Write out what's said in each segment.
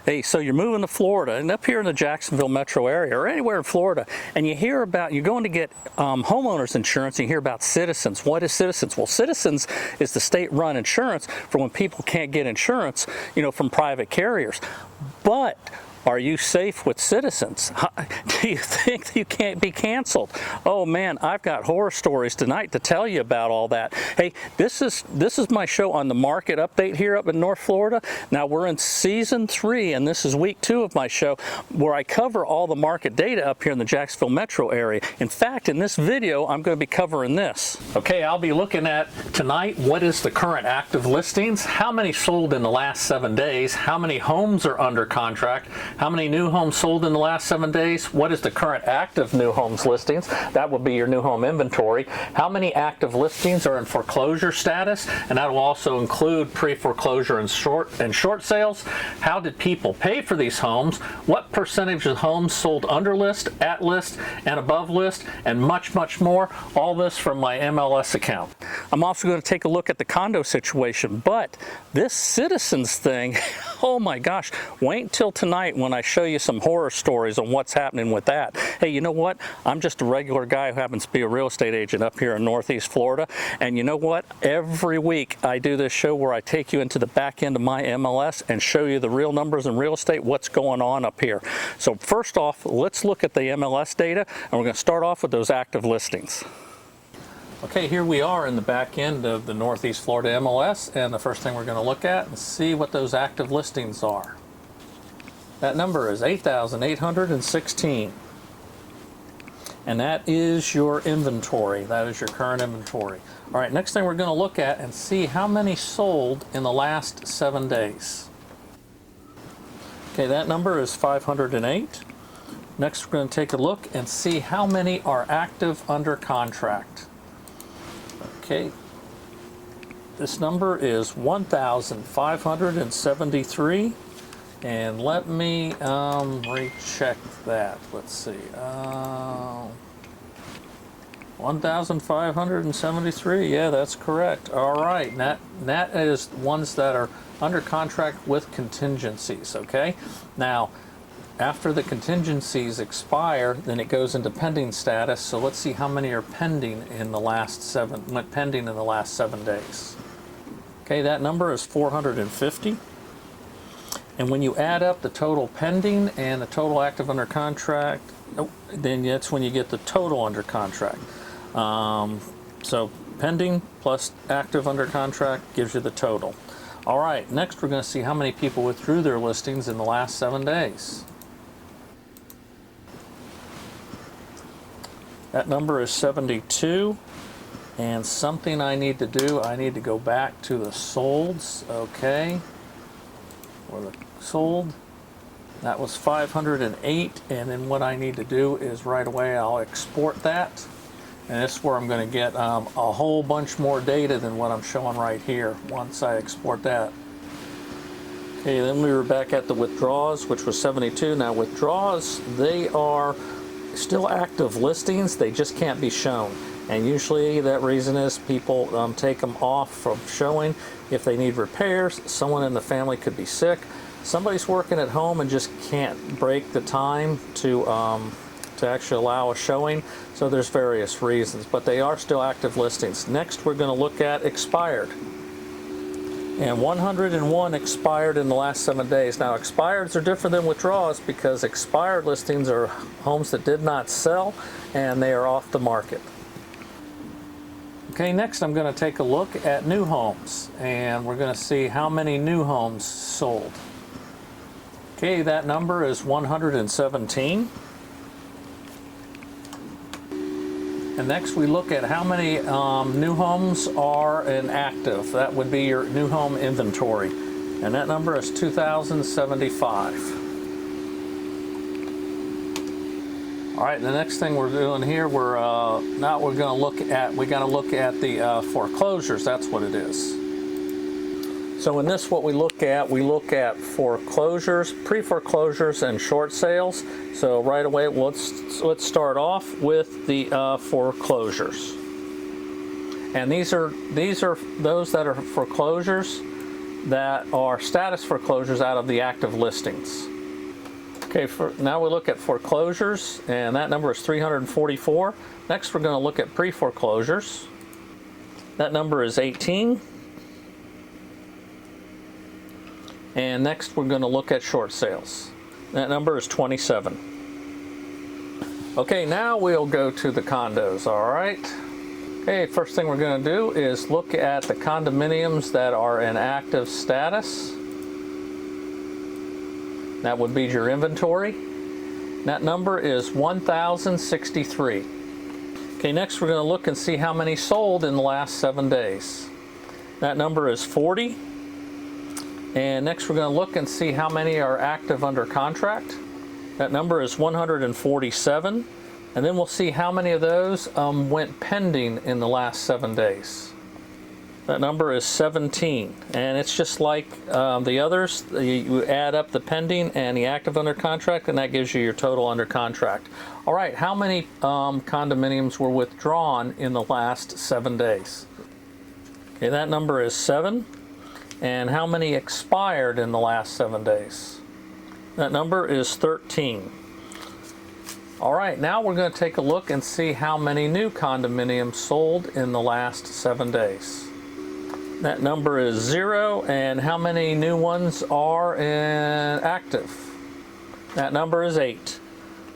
Hey, so you're moving to Florida, and up here in the Jacksonville metro area or anywhere in Florida, and you hear about, you're going to get homeowners insurance, and you hear about Citizens. What is Citizens? Well, Citizens is the state-run insurance for when people can't get insurance, you know, from private carriers. But are you safe with Citizens? Do you think you can't be canceled? Oh man, I've got horror stories tonight to tell you about all that. Hey, this is my show on the market update here up in North Florida. Now we're in season 3, and this is week 2 of my show, where I cover all the market data up here in the Jacksonville metro area. In fact, in this video, I'm going to be covering this. Okay, I'll be looking at tonight, what is the current active listings, how many sold in the last 7 days, how many homes are under contract, how many new homes sold in the last 7 days? What is the current active new homes listings? That would be your new home inventory. How many active listings are in foreclosure status? And that will also include pre-foreclosure and short sales. How did people pay for these homes? What percentage of homes sold under list, at list, and above list, and much, much more. All this from my MLS account. I'm also going to take a look at the condo situation, but this Citizens thing, oh my gosh, wait until tonight when I show you some horror stories on what's happening with that. Hey, you know what? I'm just a regular guy who happens to be a real estate agent up here in Northeast Florida. And you know what? Every week I do this show where I take you into the back end of my MLS and show you the real numbers in real estate, what's going on up here. So first off, let's look at the MLS data, and we're going to start off with those active listings. Okay, here we are in the back end of the Northeast Florida MLS, and the first thing we're going to look at and see what those active listings are. That number is 8,816. And that is your inventory. That is your current inventory. All right, next thing we're going to look at and see how many sold in the last 7 days. Okay, that number is 508. Next, we're going to take a look and see how many are active under contract. Okay, this number is 1,573. And let me recheck that. Let's see. 1,573. Yeah, that's correct. All right. That is ones that are under contract with contingencies. Okay. Now, after the contingencies expire, then it goes into pending status. So let's see how many are pending in the last 7 days. Okay, that number is 450. And when you add up the total pending and the total active under contract, then that's when you get the total under contract. So pending plus active under contract gives you the total. All right, next we're going to see how many people withdrew their listings in the last 7 days. That number is 72. And something I need to do, I need to go back to the solds, okay? Or the sold, that was 508, and then what I need to do is right away I'll export that, and this is where I'm going to get a whole bunch more data than what I'm showing right here once I export that. Okay, then we were back at the withdrawals, which was 72. Now withdrawals, they are still active listings, they just can't be shown, and usually that reason is people take them off from showing if they need repairs. Someone in the family could be sick, somebody's working at home and just can't break the time to actually allow a showing. So there's various reasons, but they are still active listings. Next, we're going to look at expired. And 101 expired in the last 7 days. Now, expireds are different than withdrawals because expired listings are homes that did not sell and they are off the market. Okay, next I'm going to take a look at new homes, and we're going to see how many new homes sold. Okay, that number is 117. And next we look at how many new homes are in active. That would be your new home inventory. And that number is 2,075. All right, the next thing we're doing here, we got to look at the foreclosures. That's what it is. So in this, what we look at foreclosures, pre-foreclosures, and short sales. So right away, let's start off with the foreclosures. And these are those that are foreclosures that are status foreclosures out of the active listings. Okay, now we look at foreclosures, and that number is 344. Next, we're going to look at pre-foreclosures. That number is 18. And next, we're going to look at short sales. That number is 27. Okay, now we'll go to the condos, all right? Okay, first thing we're going to do is look at the condominiums that are in active status. That would be your inventory. That number is 1,063. Okay, next we're going to look and see how many sold in the last 7 days. That number is 40. And next we're going to look and see how many are active under contract. That number is 147. And then we'll see how many of those went pending in the last 7 days. That number is 17. And it's just like the others. You add up the pending and the active under contract, and that gives you your total under contract. All right, how many condominiums were withdrawn in the last 7 days? Okay, that number is 7. And how many expired in the last 7 days? That number is 13. All right, now we're going to take a look and see how many new condominiums sold in the last 7 days. That number is 0, and how many new ones are active? That number is 8.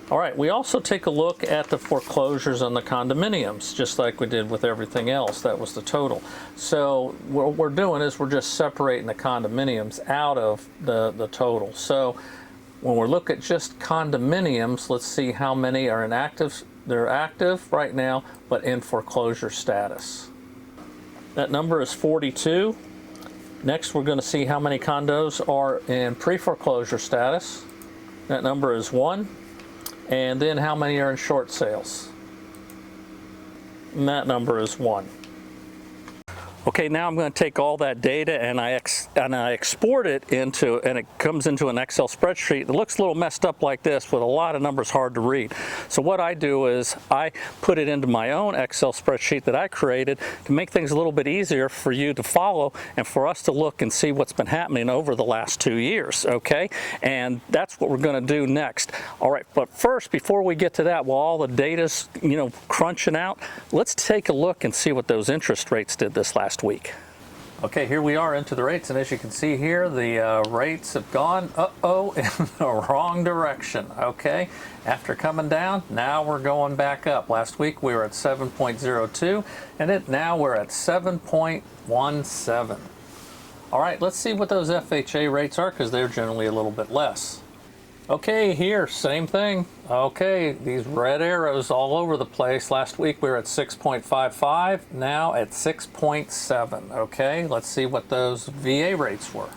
All right, we also take a look at the foreclosures on the condominiums, just like we did with everything else. That was the total. So what we're doing is we're just separating the condominiums out of the total. So when we look at just condominiums, let's see how many are inactive. They're active right now, but in foreclosure status. That number is 42. Next, we're going to see how many condos are in pre-foreclosure status. That number is 1. And then how many are in short sales? And that number is 1. Okay, now I'm going to take all that data and I export it into, and it comes into an Excel spreadsheet. It looks a little messed up like this with a lot of numbers hard to read. So what I do is I put it into my own Excel spreadsheet that I created to make things a little bit easier for you to follow and for us to look and see what's been happening over the last 2 years, okay? And that's what we're going to do next. All right, but first, before we get to that, while all the data's, crunching out, let's take a look and see what those interest rates did this last week. Okay, here we are into the rates, and as you can see here, the rates have gone in the wrong direction. Okay, after coming down, now we're going back up. Last week we were at 7.02, and now we're at 7.17. All right, let's see what those FHA rates are, because they're generally a little bit less. Okay, here, same thing. Okay, these red arrows all over the place. Last week we were at 6.55, now at 6.7. Okay, let's see what those VA rates were.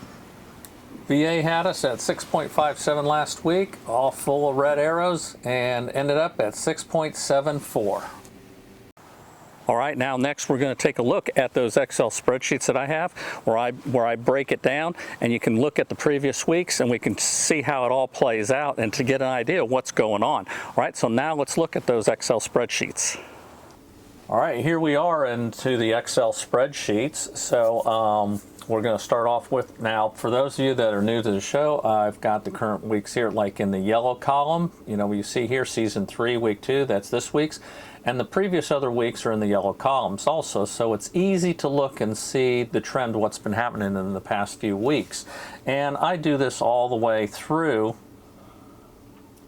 VA had us at 6.57 last week, all full of red arrows, and ended up at 6.74. All right, now next we're going to take a look at those Excel spreadsheets that I have where I break it down, and you can look at the previous weeks and we can see how it all plays out and to get an idea of what's going on. All right, so now let's look at those Excel spreadsheets. All right, here we are into the Excel spreadsheets. So we're going to start off with, now for those of you that are new to the show, I've got the current weeks here like in the yellow column. You see here season 3 week 2, that's this week's. And the previous other weeks are in the yellow columns also, so it's easy to look and see the trend, what's been happening in the past few weeks. And I do this all the way through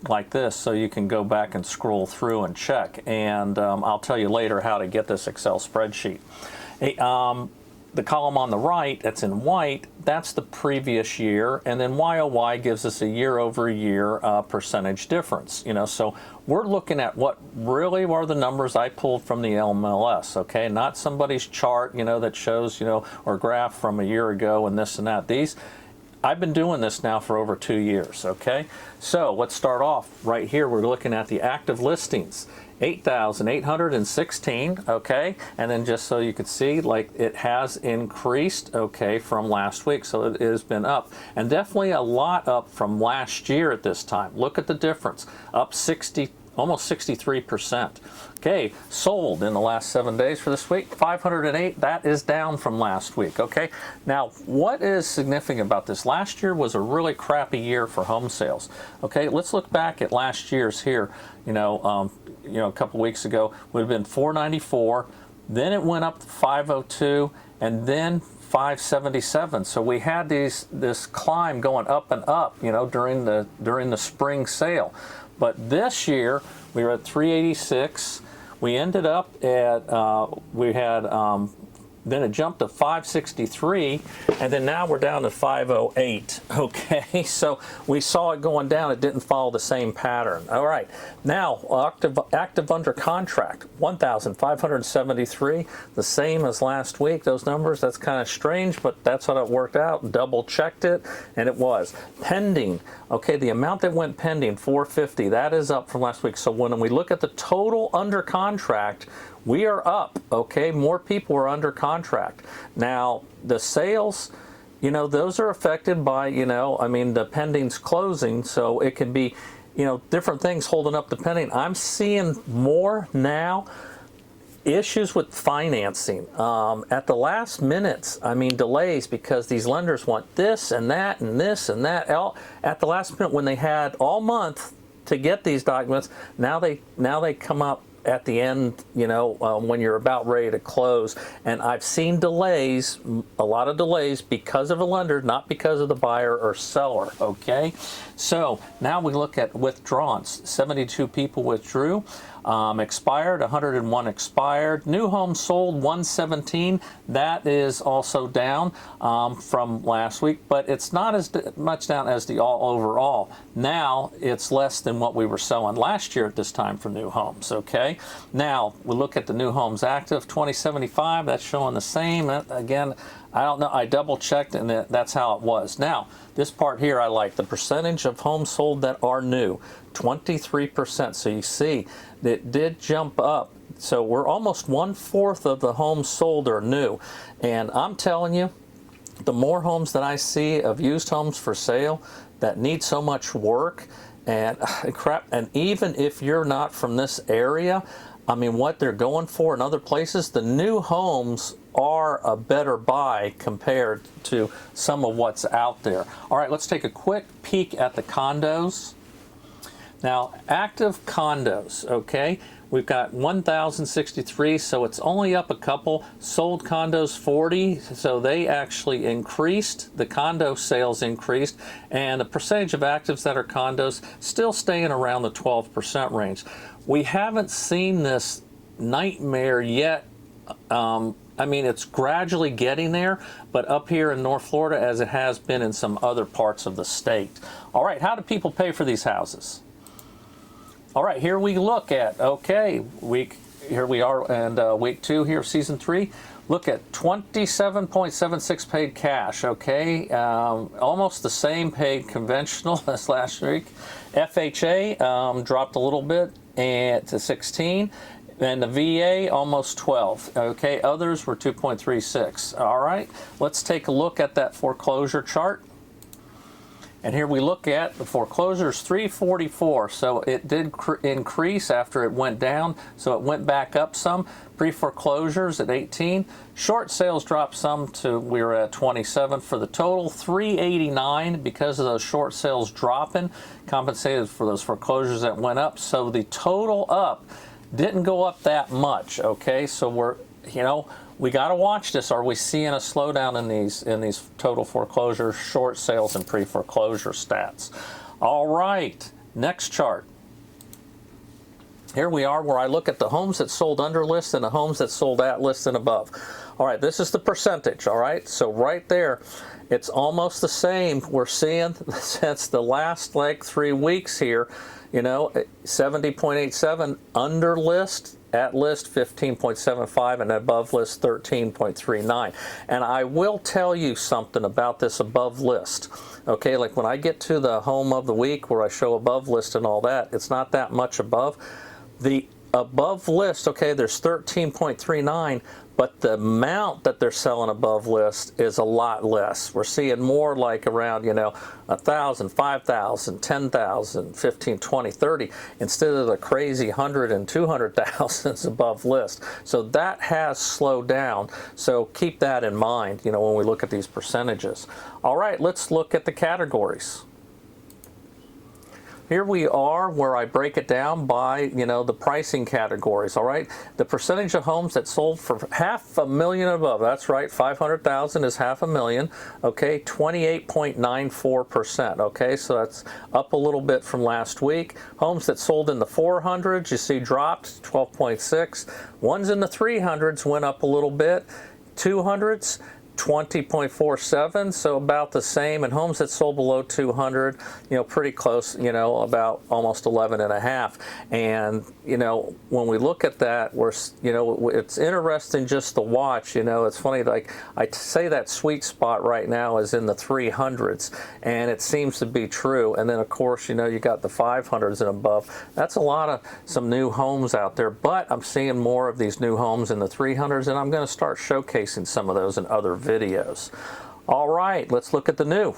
like this, so you can go back and scroll through and check. And I'll tell you later how to get this Excel spreadsheet. The column on the right that's in white, that's the previous year, and then YOY gives us a year-over-year percentage difference. So we're looking at what really were the numbers I pulled from the MLS, okay? Not somebody's chart, that shows, or graph from a year ago and this and that. I've been doing this now for over 2 years, okay? So let's start off right here. We're looking at the active listings. 8,816, okay, and then just so you can see, like, it has increased, okay, from last week, so it has been up, and definitely a lot up from last year at this time. Look at the difference, up 60 almost 63%. Okay, sold in the last 7 days for this week, 508. That is down from last week. Okay, now what is significant about this? Last year was a really crappy year for home sales. Okay, let's look back at last year's here. A couple weeks ago would have been 494. Then it went up to 502, and then 577. So we had this climb going up and up, during the spring sale. But this year we were at 386. We ended up at then it jumped to 563, and then now we're down to 508. Okay, so we saw it going down. It didn't follow the same pattern. All right, now active under contract, 1,573, the same as last week. Those numbers, that's kind of strange, but that's what it worked out. Double checked it, and it was pending. Okay, the amount that went pending, 450, that is up from last week. So when we look at the total under contract, we are up, okay? More people are under contract. Now, the sales, those are affected by, the pending's closing, so it can be, different things holding up the pending. I'm seeing more now issues with financing. At the last minutes, delays because these lenders want this and that and this and that. At the last minute when they had all month to get these documents, now they come up at the end, when you're about ready to close. And I've seen delays, a lot of delays because of a lender, not because of the buyer or seller, okay? So now we look at withdrawals. 72 people withdrew. Expired, 101 expired. New homes sold, 117. That is also down from last week, but it's not as much down as the overall. Now it's less than what we were selling last year at this time for new homes, okay? Now we look at the new homes active, 2075. That's showing the same. Again, I don't know. I double checked, and that's how it was. Now, this part here I like. The percentage of homes sold that are new, 23%. So you see, it did jump up. So we're almost 1/4 of the homes sold are new. And I'm telling you, the more homes that I see of used homes for sale that need so much work and crap, and even if you're not from this area, what they're going for in other places, the new homes are a better buy compared to some of what's out there. All right, let's take a quick peek at the condos. Now, active condos, okay? We've got 1,063, so it's only up a couple. Sold condos, 40, so they actually increased. The condo sales increased, and the percentage of actives that are condos still staying around the 12% range. We haven't seen this nightmare yet. It's gradually getting there, but up here in North Florida, as it has been in some other parts of the state. All right, how do people pay for these houses? All right, here we look at, here we are, and week 2 here, season 3. Look at 27.76 paid cash, okay? Almost the same paid conventional as last week. FHA dropped a little bit to 16. And the VA, almost 12. Okay, others were 2.36. All right, let's take a look at that foreclosure chart. And here we look at the foreclosures, 344. So it did increase after it went down. So it went back up some. Pre-foreclosures at 18. Short sales dropped some to, we were at 27 for the total. 389 because of those short sales dropping, compensated for those foreclosures that went up. So the total up didn't go up that much, okay? So we're, we got to watch this. Are we seeing a slowdown in these total foreclosures, short sales, and pre-foreclosure stats? All right, next chart. Here we are where I look at the homes that sold under list and the homes that sold at list and above. All right, this is the percentage, all right? So right there, it's almost the same. We're seeing since the last 3 weeks here, 70.87 under list, at list 15.75, and above list 13.39. And I will tell you something about this above list. Okay, like when I get to the home of the week where I show above list and all that, it's not that much above. The above list, okay, there's 13.39, but the amount that they're selling above list is a lot less. We're seeing more like around, you know, 1,000, 5,000, 10,000, 15, 20, 30, instead of the crazy 100 and 200,000s above list. So that has slowed down. So keep that in mind, you know, when we look at these percentages. All right, let's look at the categories. Here we are where I break it down by, you know, the pricing categories, all right? The percentage of homes that sold for $500,000 above, that's right, 500,000 is $500,000, okay? 28.94%, okay? So that's up a little bit from last week. Homes that sold in the 400s, you see dropped 12.6. Ones in the 300s went up a little bit. 200s, 20.47, so about the same. And homes that sold below 200, you know, pretty close, you know, about almost 11.5. And, you know, when we look at that, we're, you know, it's interesting just to watch. You know, it's funny, like I say that sweet spot right now is in the 300s, and it seems to be true. And then, of course, you know, you got the 500s and above. That's a lot of some new homes out there, but I'm seeing more of these new homes in the 300s, and I'm going to start showcasing some of those in other videos. All right, let's look at the new.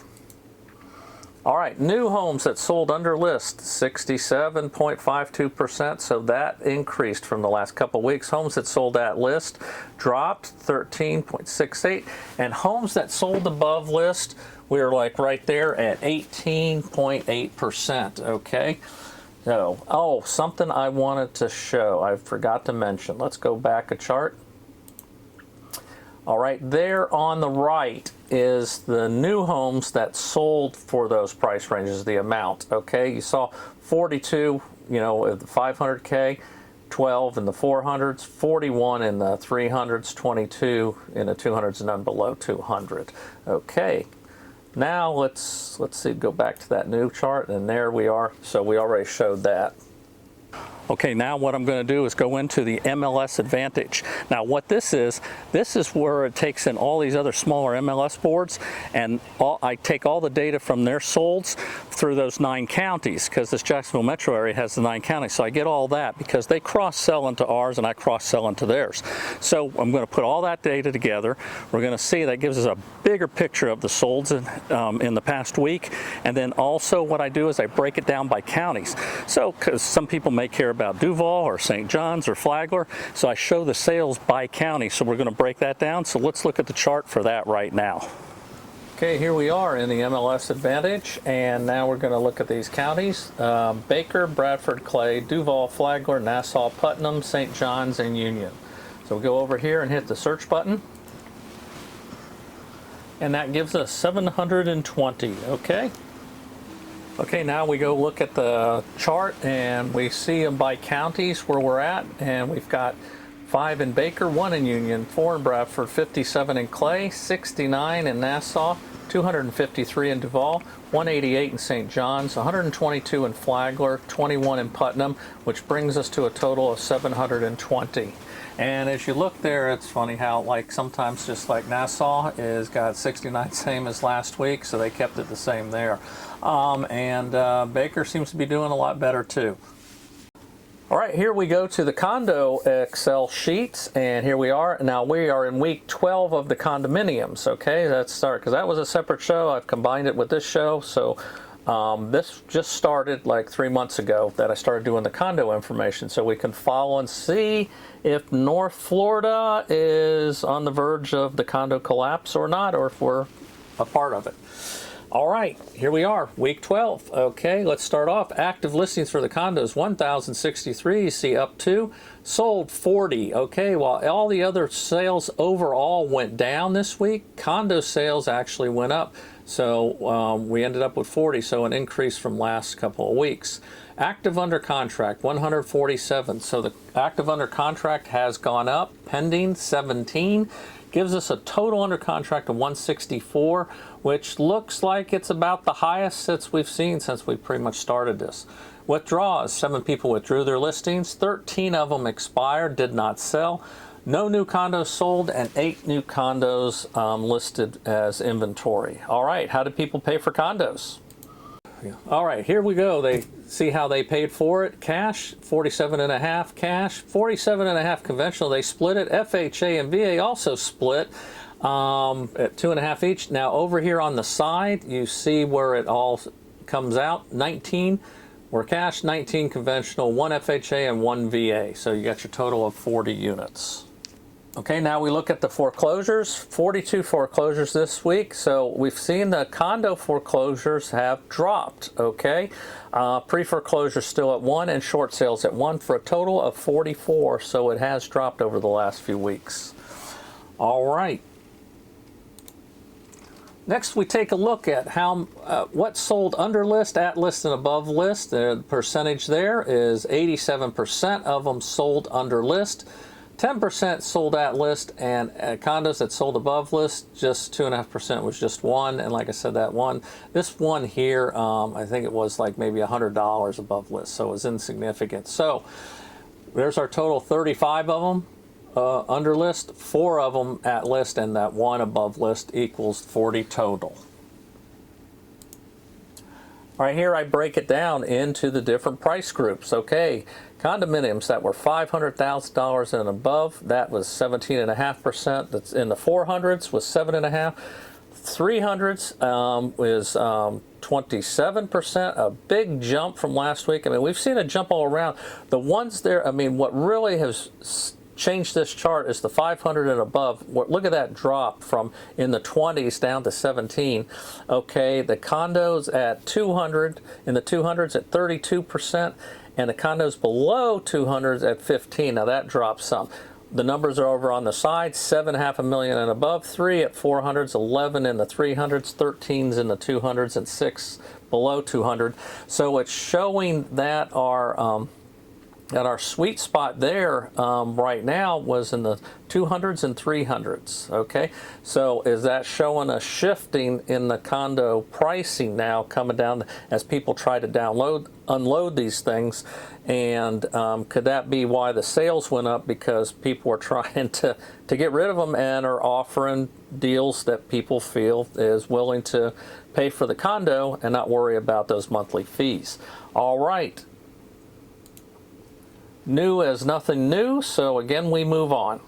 All right, new homes that sold under list, 67.52%, so that increased from the last couple weeks. Homes that sold at list dropped 13.68, and homes that sold above list, we're like right there at 18.8%, okay? So, oh, something I wanted to show, I forgot to mention. Let's go back a chart. All right, there on the right is the new homes that sold for those price ranges, the amount, okay? You saw 42, you know, at the 500K, 12 in the 400s, 41 in the 300s, 22 in the 200s, and none below 200. Okay, now let's see, go back to that new chart, and there we are. So we already showed that. Okay, now what I'm going to do is go into the MLS Advantage. Now what this is where it takes in all these other smaller MLS boards, and I take all the data from their solds through those 9 counties, because this Jacksonville metro area has the 9 counties. So I get all that because they cross-sell into ours and I cross-sell into theirs. So I'm going to put all that data together. We're going to see that gives us a bigger picture of the solds in the past week. And then also what I do is I break it down by counties. So because some people may care about Duval or St. John's or Flagler, so I show the sales by county. So we're going to break that down. So let's look at the chart for that right now. Okay, here we are in the MLS Advantage, and now we're going to look at these counties: Baker, Bradford, Clay, Duval, Flagler, Nassau, Putnam, St. John's, and Union. So we'll go over here and hit the search button, and that gives us 720. Okay. Okay, now we go look at the chart and we see them by counties where we're at, and we've got 5 in Baker, 1 in Union, 4 in Bradford, 57 in Clay, 69 in Nassau, 253 in Duval, 188 in St. John's, 122 in Flagler, 21 in Putnam, which brings us to a total of 720. And as you look there, it's funny how, like, sometimes just like Nassau is got 69, same as last week, so they kept it the same there. Baker seems to be doing a lot better too. All right, here we go to the condo Excel sheets, and here we are. Now we are in week 12 of the condominiums. Okay, let's start, because that was a separate show. I've combined it with this show. So this just started like 3 months ago that I started doing the condo information, so we can follow and see if North Florida is on the verge of the condo collapse or not, or if we're a part of it. All right, here we are, week 12. Okay, let's start off. Active listings for the condos, 1,063, you see up 2. Sold 40, okay, while all the other sales overall went down this week, condo sales actually went up. So we ended up with 40, so an increase from last couple of weeks. Active under contract, 147. So the active under contract has gone up, pending 17. Gives us a total under contract of 164, which looks like it's about the highest since we've seen since we pretty much started this. Withdrawals, 7 people withdrew their listings, 13 of them expired, did not sell. No new condos sold, and 8 new condos listed as inventory. All right, how do people pay for condos? All right, here we go. They see how they paid for it. Cash, 47.5 cash, 47.5 conventional. They split it. FHA and VA also split at 2.5 each. Now over here on the side, you see where it all comes out. 19 were cash, 19 conventional, 1 FHA and 1 VA. So you got your total of 40 units. Okay, now we look at the foreclosures. 42 foreclosures this week. So we've seen the condo foreclosures have dropped, okay? Pre-foreclosure still at 1 and short sales at 1 for a total of 44. So it has dropped over the last few weeks. All right. Next, we take a look at how what sold under list, at list, and above list. The percentage there is 87% of them sold under list. 10% sold at list, and condos that sold above list, just 2.5% was just 1. And like I said, that one, this one here, I think it was like maybe $100 above list, so it was insignificant. So there's our total 35 of them under list, 4 of them at list, and that 1 above list equals 40 total. All right, here I break it down into the different price groups. Okay, condominiums that were $500,000 and above, that was 17.5%. That's in the 400s was 7.5%. 300s was 27%, a big jump from last week. I mean, we've seen a jump all around. The ones there, I mean, what really has changed this chart is the 500 and above. Look at that drop from in the 20s down to 17. Okay, the condos at 200, in the 200s at 32%, and the condos below 200s at 15. Now that drops some. The numbers are over on the side, 7.5 million and above, 3 at 400s, 11 in the 300s, 13s in the 200s, and 6 below 200. So it's showing that our sweet spot there right now was in the 200s and 300s, okay? So is that showing a shifting in the condo pricing now coming down as people try to unload these things? And could that be why the sales went up? Because people are trying to get rid of them and are offering deals that people feel is willing to pay for the condo and not worry about those monthly fees. All right. New as nothing new, so again we move on.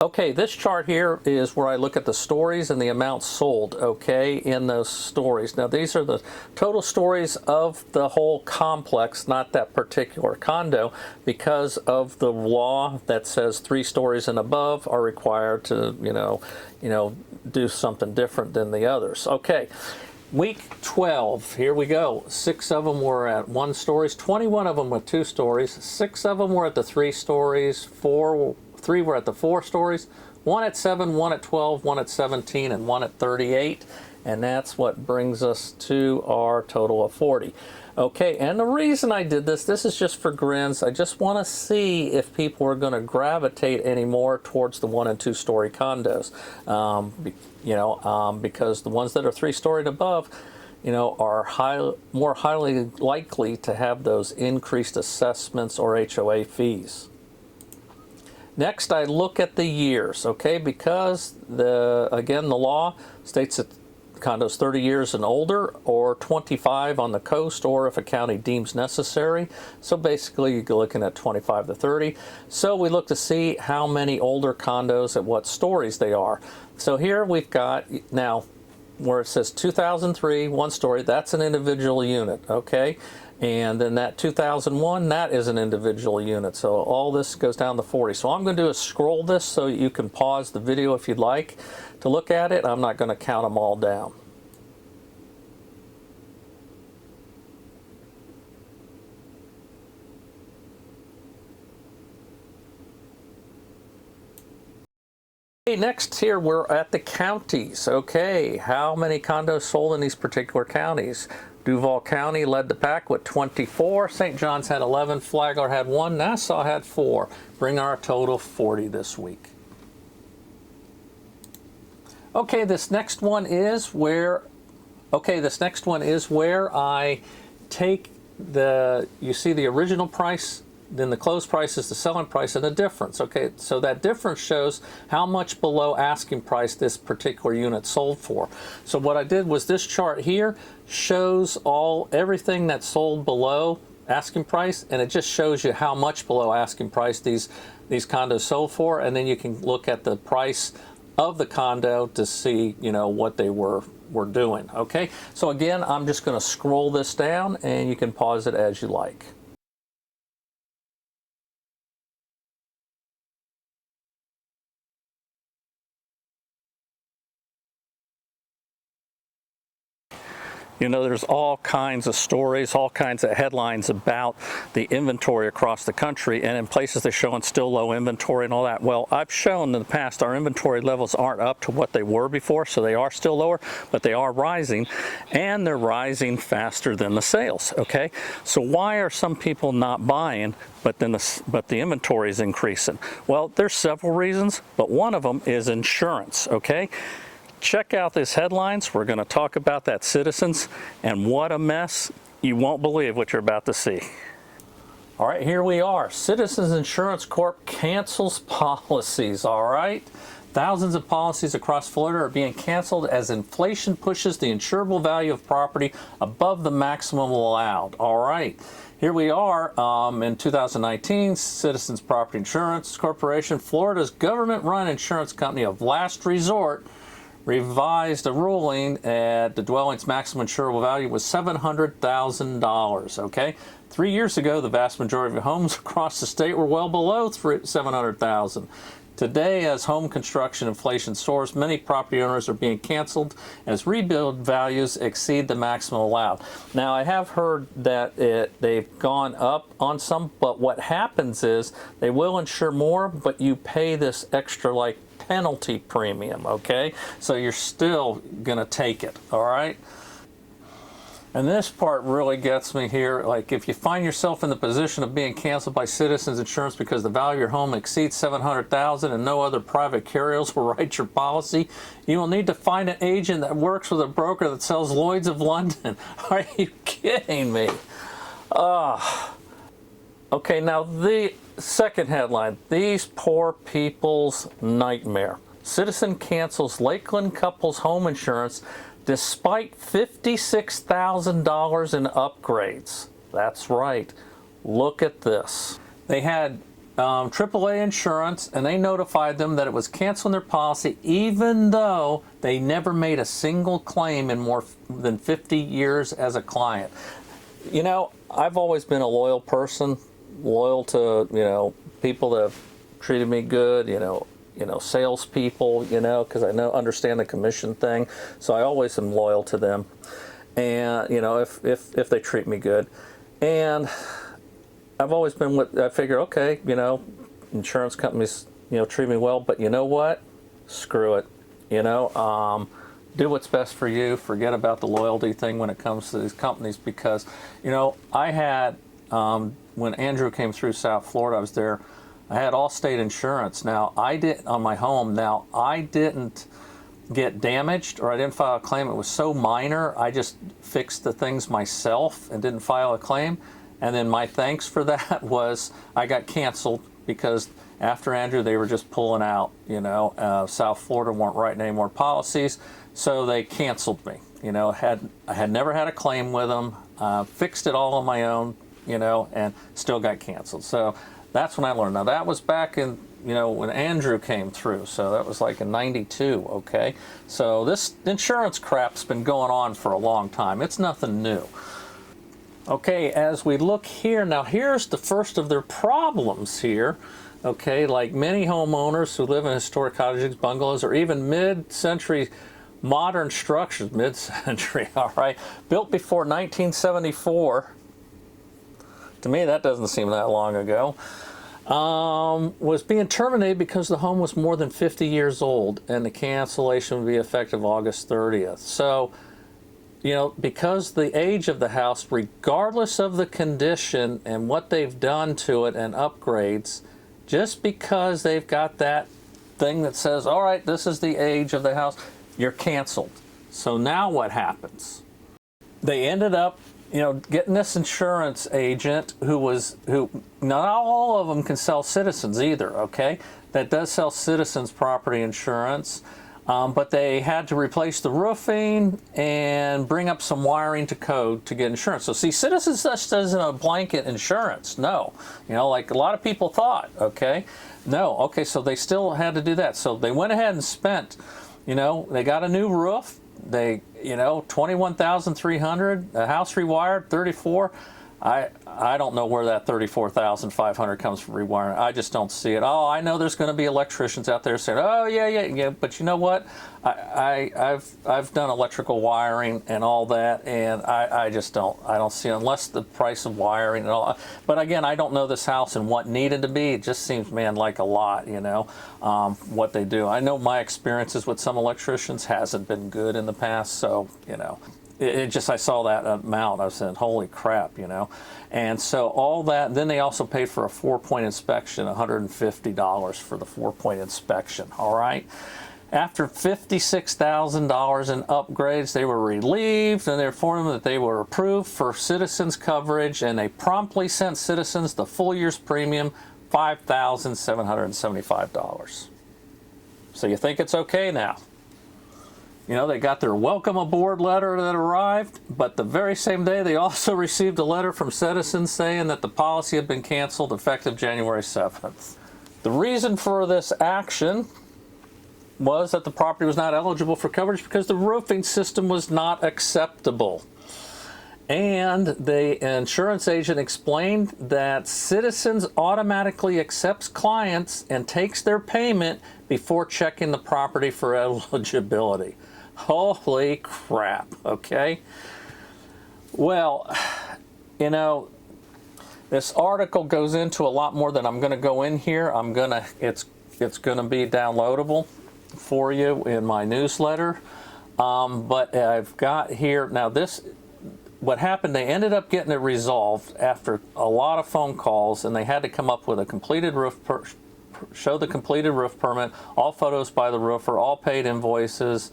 Okay, this chart here is where I look at the stories and the amounts sold, okay, in those stories. Now these are the total stories of the whole complex, not that particular condo, because of the law that says 3 stories and above are required to, you know, do something different than the others. Okay. Week 12, here we go. 6 of them were at 1 stories, 21 of them with 2 stories, 6 of them were at the 3 stories, 3 were at the 4 stories, 1 at 7, 1 at 12, 1 at 17, and 1 at 38. And that's what brings us to our total of 40. Okay, and the reason I did this is just for grins. I just want to see if people are going to gravitate any more towards the 1 and 2 story condos. Because the ones that are 3-story and above, are more highly likely to have those increased assessments or HOA fees. Next, I look at the years, okay, because the law states that condos 30 years and older, or 25 on the coast, or if a county deems necessary. So basically you're looking at 25 to 30. So we look to see how many older condos at what stories they are. So here we've got now where it says 2003, 1 story, that's an individual unit, okay? And then that 2001, that is an individual unit. So all this goes down to 40. So all I'm going to do is scroll this so you can pause the video if you'd like to look at it. I'm not going to count them all down. Okay, next here we're at the counties. Okay, how many condos sold in these particular counties? Duval County led the pack with 24. St. John's had 11. Flagler had 1. Nassau had 4. Bring our total 40 this week. Okay, this next one is where I take you see the original price then the close price is the selling price and the difference. Okay, so that difference shows how much below asking price this particular unit sold for. So what I did was this chart here shows everything that sold below asking price, and it just shows you how much below asking price these condos sold for, and then you can look at the price of the condo to see, you know, what they were doing. Okay, so again, I'm just going to scroll this down, and you can pause it as you like. You know, there's all kinds of stories, all kinds of headlines about the inventory across the country, and in places they're showing still low inventory and all that. Well, I've shown in the past our inventory levels aren't up to what they were before, so they are still lower, but they are rising, and they're rising faster than the sales. Okay, so why are some people not buying, but the inventory is increasing? Well, there's several reasons, but one of them is insurance. Okay. Check out these headlines. We're going to talk about that Citizens, and what a mess. You won't believe what you're about to see. All right, here we are. Citizens Insurance Corp cancels policies, all right? Thousands of policies across Florida are being canceled as inflation pushes the insurable value of property above the maximum allowed, all right? Here we are in 2019, Citizens Property Insurance Corporation, Florida's government-run insurance company of last resort, revised a ruling at the dwelling's maximum insurable value was $700,000, okay? 3 years ago, the vast majority of homes across the state were well below $700,000. Today, as home construction inflation soars, many property owners are being canceled as rebuild values exceed the maximum allowed. Now, I have heard that they've gone up on some, but what happens is they will insure more, but you pay this extra, like, penalty premium, okay? So you're still gonna take it, all right? And this part really gets me here. Like, if you find yourself in the position of being canceled by Citizens Insurance because the value of your home exceeds $700,000 and no other private carriers will write your policy, you will need to find an agent that works with a broker that sells Lloyd's of London. Are you kidding me? Okay, now the second headline, these poor people's nightmare. Citizen cancels Lakeland couple's home insurance despite $56,000 in upgrades. That's right. Look at this. They had AAA insurance, and they notified them that it was canceling their policy even though they never made a single claim in more than 50 years as a client. You know, I've always been a loyal person, loyal to, you know, people that have treated me good, you know, salespeople, you know, because I understand the commission thing. So I always am loyal to them, and you know, if they treat me good, and I've always been I figure, okay, you know, insurance companies, you know, treat me well, but you know what? Screw it, you know. Do what's best for you. Forget about the loyalty thing when it comes to these companies, because, you know, I had when Andrew came through South Florida, I was there. I had Allstate insurance. Now, on my home. Now, I didn't get damaged, or I didn't file a claim. It was so minor, I just fixed the things myself and didn't file a claim. And then my thanks for that was I got canceled because after Andrew, they were just pulling out. You know, South Florida weren't writing any more policies, so they canceled me. You know, I had never had a claim with them. Fixed it all on my own. You know, and still got canceled. So that's when I learned. Now, that was back in, you know, when Andrew came through. So that was like in '92, okay? So this insurance crap's been going on for a long time. It's nothing new. Okay, as we look here, now here's the first of their problems here. Okay, like many homeowners who live in historic cottages, bungalows, or even mid-century modern structures, mid-century, all right, built before 1974, to me, that doesn't seem that long ago, was being terminated because the home was more than 50 years old, and the cancellation would be effective August 30th. So, you know, because the age of the house, regardless of the condition and what they've done to it and upgrades, just because they've got that thing that says, all right, this is the age of the house, you're canceled. So now what happens? They ended up getting this insurance agent who not all of them can sell Citizens either, okay? That does sell Citizens property insurance, but they had to replace the roofing and bring up some wiring to code to get insurance. So see, Citizens just isn't a blanket insurance, no. Like a lot of people thought, okay? No, okay, so they still had to do that. So they went ahead and spent, they got a new roof. They, $21,300, a house rewired, 34. I don't know where that $34,500 comes from rewiring. I just don't see it. Oh, I know there's going to be electricians out there saying, oh yeah. But you know what? I've done electrical wiring and all that, and I don't see it unless the price of wiring and all. But again, I don't know this house and what needed to be. It just seems, man, like a lot. What they do. I know my experiences with some electricians hasn't been good in the past, so I saw that amount. I was saying, holy crap, And so all that, then they also paid for a 4-point inspection, $150 for the 4-point inspection, all right? After $56,000 in upgrades, they were relieved, and they informed them that they were approved for Citizens coverage, and they promptly sent Citizens the full year's premium, $5,775. So you think it's okay now? They got their welcome aboard letter that arrived, but the very same day they also received a letter from Citizens saying that the policy had been canceled effective January 7th. The reason for this action was that the property was not eligible for coverage because the roofing system was not acceptable. And the insurance agent explained that Citizens automatically accepts clients and takes their payment before checking the property for eligibility. Holy crap, okay? Well, this article goes into a lot more than I'm going to go in here. It's going to be downloadable for you in my newsletter. But I've got here, now what happened, they ended up getting it resolved after a lot of phone calls, and they had to come up with a completed roof show the completed roof permit, all photos by the roofer, all paid invoices.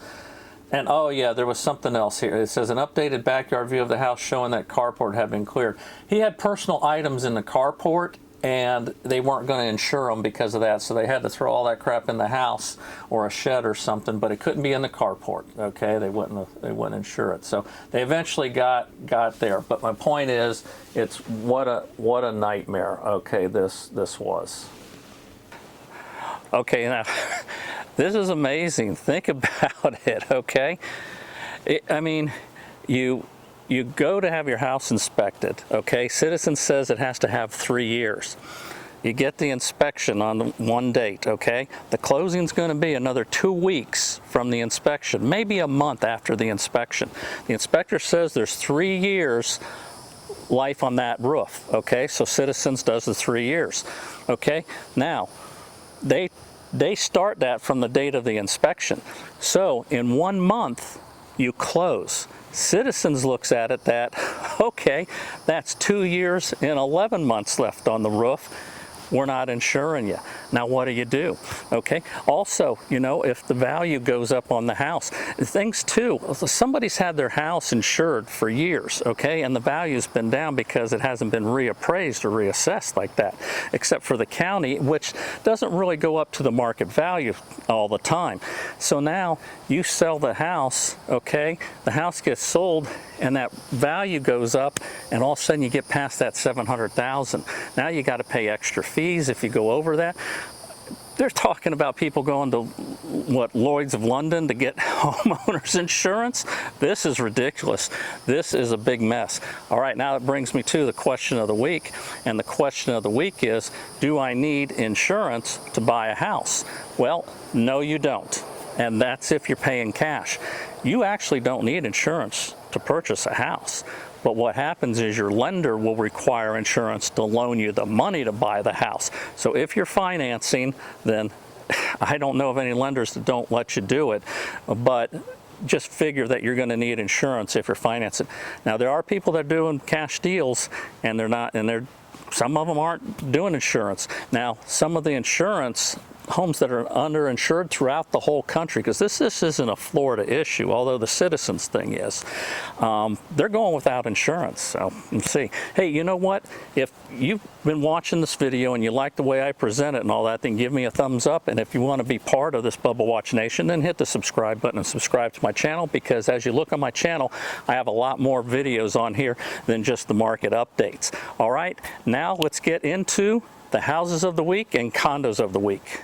And oh yeah, there was something else here. It says an updated backyard view of the house showing that carport had been cleared. He had personal items in the carport, and they weren't going to insure them because of that, so they had to throw all that crap in the house or a shed or something, but it couldn't be in the carport, okay? They wouldn't insure it. So they eventually got there, but my point is, it's what a nightmare, okay, this was. Okay, now this is amazing. Think about it, okay? You go to have your house inspected, okay? Citizens says it has to have 3 years. You get the inspection on one date, okay? The closing's going to be another 2 weeks from the inspection, maybe a month after the inspection. The inspector says there's 3 years life on that roof, okay? So Citizens does the 3 years, okay? Now, they start that from the date of the inspection. So in 1 month, you close. Citizens looks at it that, okay, that's 2 years and 11 months left on the roof. We're not insuring you. Now what do you do? Okay. Also, if the value goes up on the house, things too, somebody's had their house insured for years, okay, and the value's been down because it hasn't been reappraised or reassessed like that, except for the county, which doesn't really go up to the market value all the time. So now you sell the house, okay, the house gets sold and that value goes up, and all of a sudden you get past that $700,000. Now you got to pay extra fees if you go over that. They're talking about people going to Lloyd's of London to get homeowners insurance. This is ridiculous. This is a big mess. All right, now it brings me to the question of the week, and the question of the week is, do I need insurance to buy a house? Well, no you don't, and that's if you're paying cash. You actually don't need insurance to purchase a house. But what happens is your lender will require insurance to loan you the money to buy the house. So if you're financing, then I don't know of any lenders that don't let you do it, but just figure that you're going to need insurance if you're financing. Now there are people that are doing cash deals, and some of them aren't doing insurance. Now some of the insurance homes that are underinsured throughout the whole country, because this isn't a Florida issue, although the Citizens thing is. They're going without insurance. So let's see. Hey, you know what? If you've been watching this video and you like the way I present it and all that, then give me a thumbs up. And if you want to be part of this Bubba Watch Nation, then hit the subscribe button and subscribe to my channel, because as you look on my channel, I have a lot more videos on here than just the market updates. All right, now let's get into the houses of the week and condos of the week.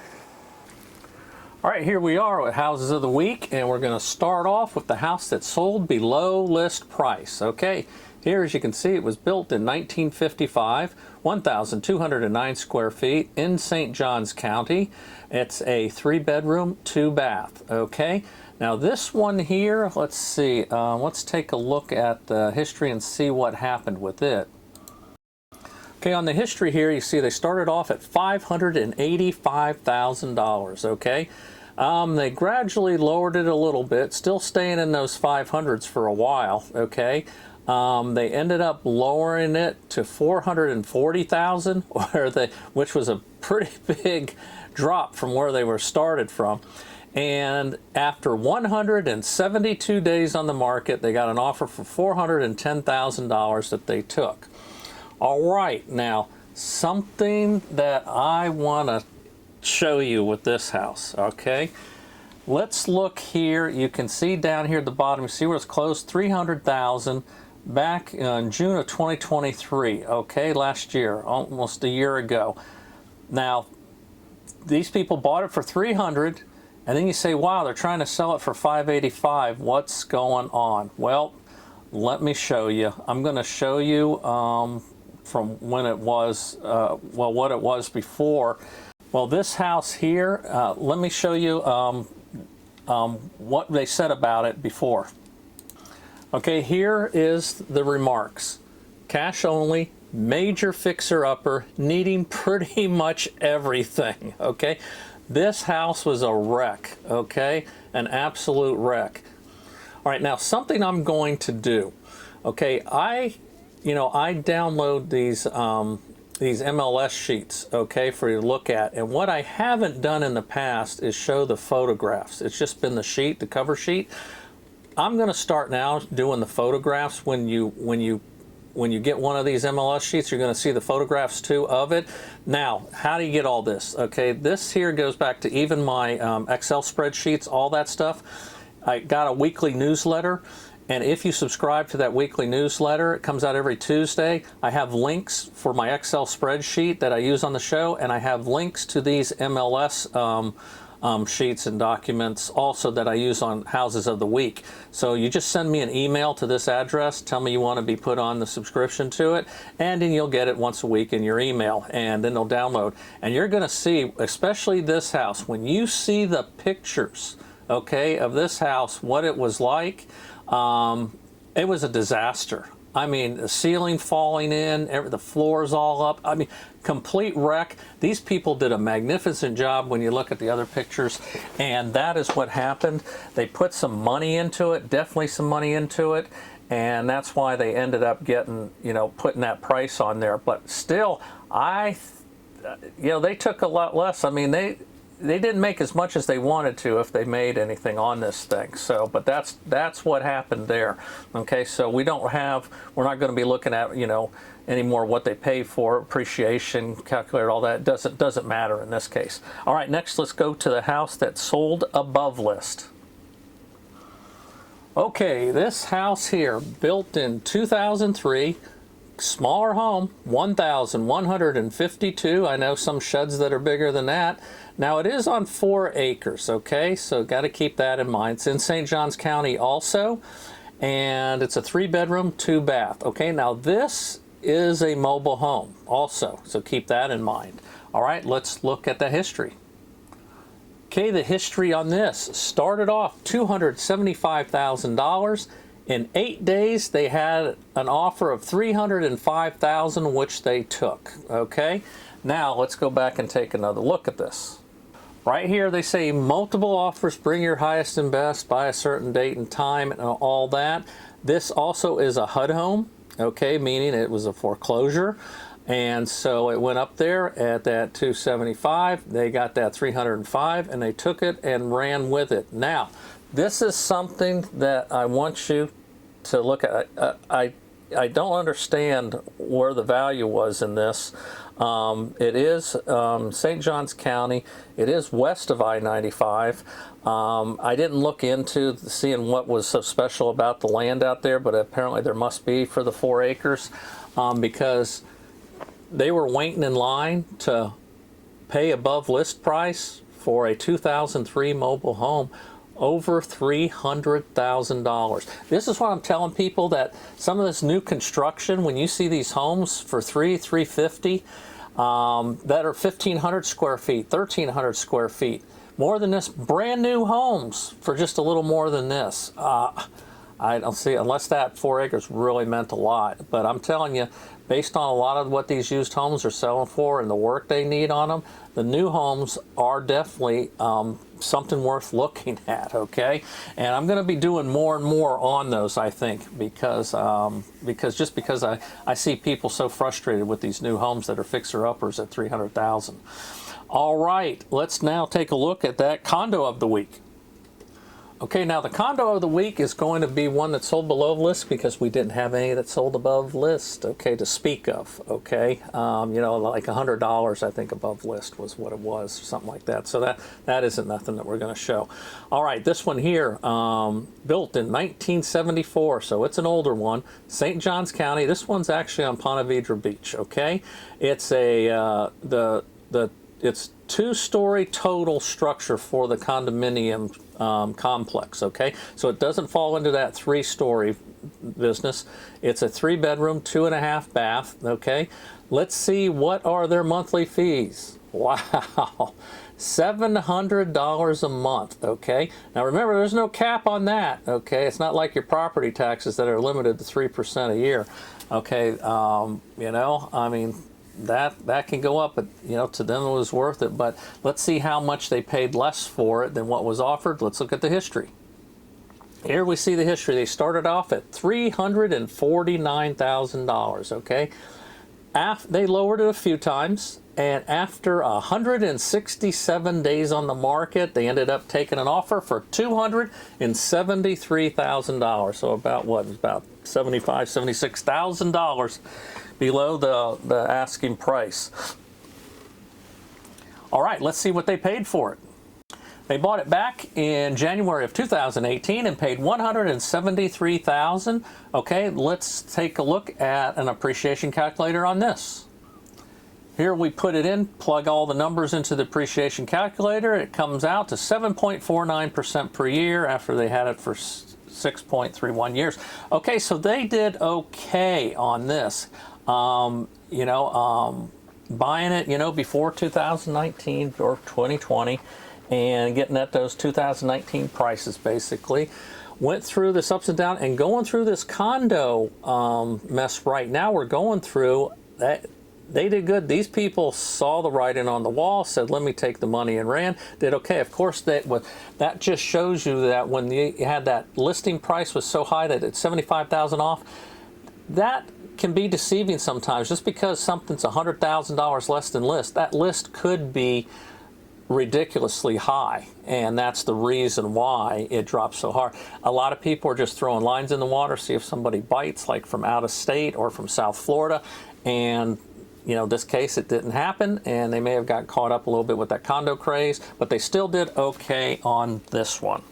All right, here we are with houses of the week, and we're going to start off with the house that sold below list price. Okay, here as you can see, it was built in 1955, 1,209 square feet in St. Johns County. It's a 3-bedroom, 2-bath. Okay, now this one here, let's see, let's take a look at the history and see what happened with it. Okay, on the history here, you see they started off at $585,000, okay? They gradually lowered it a little bit, still staying in those 500s for a while, okay? They ended up lowering it to $440,000, which was a pretty big drop from where they were started from. And after 172 days on the market, they got an offer for $410,000 that they took. All right, now something that I want to show you with this house, okay? Let's look here. You can see down here at the bottom, you see where it's closed, $300,000 back in June of 2023, okay, last year, almost a year ago. Now, these people bought it for $300,000, and then you say, wow, they're trying to sell it for $585,000. What's going on? Well, let me show you. I'm going to show you from when it was, well, what it was before. Well, this house here, let me show you what they said about it before. Okay, here is the remarks. Cash only, major fixer-upper, needing pretty much everything, okay? This house was a wreck, okay? An absolute wreck. All right, now something I'm going to do, okay? I download these MLS sheets, okay, for you to look at. And what I haven't done in the past is show the photographs. It's just been the sheet, the cover sheet. I'm going to start now doing the photographs. When you get one of these MLS sheets, you're going to see the photographs too of it. Now, how do you get all this? Okay, this here goes back to even my Excel spreadsheets, all that stuff. I got a weekly newsletter, and if you subscribe to that weekly newsletter, it comes out every Tuesday. I have links for my Excel spreadsheet that I use on the show, and I have links to these MLS sheets and documents also that I use on houses of the week. So you just send me an email to this address, tell me you want to be put on the subscription to it, and then you'll get it once a week in your email, and then they'll download. And you're going to see, especially this house, when you see the pictures, okay, of this house, what it was like, it was a disaster. I mean, the ceiling falling in, the floors all up. I mean, complete wreck. These people did a magnificent job when you look at the other pictures, and that is what happened. They put some money into it, definitely some money into it, and that's why they ended up getting, putting that price on there. But still, they took a lot less. I mean, they didn't make as much as they wanted to if they made anything on this thing. So, but that's what happened there. Okay, so we're not going to be looking at, anymore what they pay for, appreciation, calculator, all that. Doesn't matter in this case. All right, next let's go to the house that sold above list. Okay, this house here, built in 2003, smaller home, 1,152. I know some sheds that are bigger than that. Now it is on 4 acres, okay? So got to keep that in mind. It's in St. Johns County also, and it's a 3-bedroom, 2-bath. Okay, now this is a mobile home also, so keep that in mind. All right, let's look at the history. Okay, the history on this started off $275,000. In 8 days, they had an offer of $305,000, which they took. Okay, now let's go back and take another look at this. Right here, they say multiple offers, bring your highest and best by a certain date and time and all that. This also is a HUD home, okay, meaning it was a foreclosure. And so it went up there at that 275. They got that 305 and they took it and ran with it. Now, this is something that I want you to look at. I don't understand where the value was in this. It is St. Johns County. It is west of I-95. I didn't look into seeing what was so special about the land out there, but apparently there must be for the 4 acres, because they were waiting in line to pay above list price for a 2003 mobile home, over $300,000. This is what I'm telling people, that some of this new construction, when you see these homes for $350, that are 1,500 square feet, 1,300 square feet, more than this, brand new homes for just a little more than this. I don't see, unless that 4 acres really meant a lot. But I'm telling you, based on a lot of what these used homes are selling for and the work they need on them, the new homes are definitely something worth looking at, okay? And I'm going to be doing more and more on those, I think, because I see people so frustrated with these new homes that are fixer-uppers at $300,000. All right, let's now take a look at that condo of the week. Okay, now the condo of the week is going to be one that sold below list, because we didn't have any that sold above list, okay, to speak of, okay? You know, like $100, I think, above list was what it was, something like that. So that isn't nothing that we're going to show. All right, this one here, built in 1974, so it's an older one, St. Johns County. This one's actually on Ponte Vedra Beach, okay? It's a, it's 2-story total structure for the condominium complex, okay? So it doesn't fall into that 3-story business. It's a 3-bedroom, 2.5 bath, okay? Let's see, what are their monthly fees? Wow, $700 a month, okay? Now remember, there's no cap on that, okay? It's not like your property taxes that are limited to 3% a year, okay? You know, I mean, that can go up, but you know, to them it was worth it. But let's see how much they paid less for it than what was offered. Let's look at the history. Here we see the history. They started off at $349,000, okay? They lowered it a few times, and after 167 days on the market, they ended up taking an offer for $273,000. So about what? About $75,000, $76,000 below the asking price. All right, let's see what they paid for it. They bought it back in January of 2018 and paid $173,000. Okay, let's take a look at an appreciation calculator on this. Here we put it in, plug all the numbers into the appreciation calculator. It comes out to 7.49% per year after they had it for 6.31 years. Okay, so they did okay on this. You know, buying it, you know, before 2019 or 2020 and getting at those 2019 prices, basically. Went through this ups and downs and going through this condo mess right now we're going through. That they did good. These people saw the writing on the wall, said, let me take the money, and ran. Did okay. Of course, that just shows you that when you had that listing price was so high that it's $75,000 off, that can be deceiving sometimes. Just because something's $100,000 less than list, that list could be ridiculously high, and that's the reason why it drops so hard. A lot of people are just throwing lines in the water, see if somebody bites, like from out of state or from South Florida, and you know, this case it didn't happen, and they may have got caught up a little bit with that condo craze, but they still did okay on this one.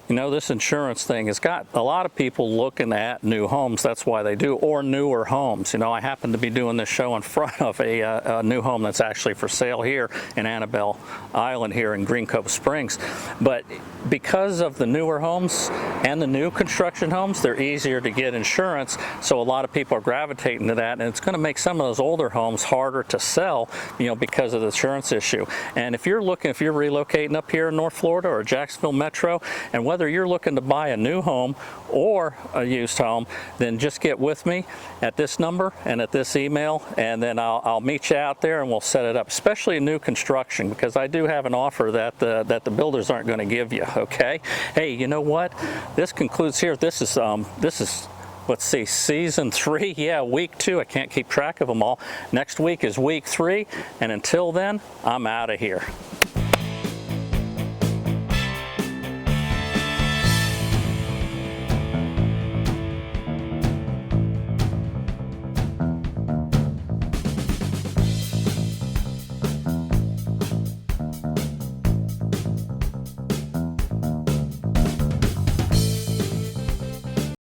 You know, this insurance thing has got a lot of people looking at new homes. That's why they do, or newer homes. You know, I happen to be doing this show in front of a new home that's actually for sale here in Annabelle Island here in Green Cove Springs. But because of the newer homes and the new construction homes, they're easier to get insurance. So a lot of people are gravitating to that, and it's going to make some of those older homes harder to sell, you know, because of the insurance issue. And if you're relocating up here in North Florida or Jacksonville Metro, and whether you're looking to buy a new home or a used home, then just get with me at this number and at this email, and then I'll meet you out there and we'll set it up, especially new construction, because I do have an offer that the builders aren't going to give you. Okay, hey, you know what? This concludes here. This is let's see, season 3, yeah, week 2. I can't keep track of them all. Next week is week 3, and until then, I'm out of here.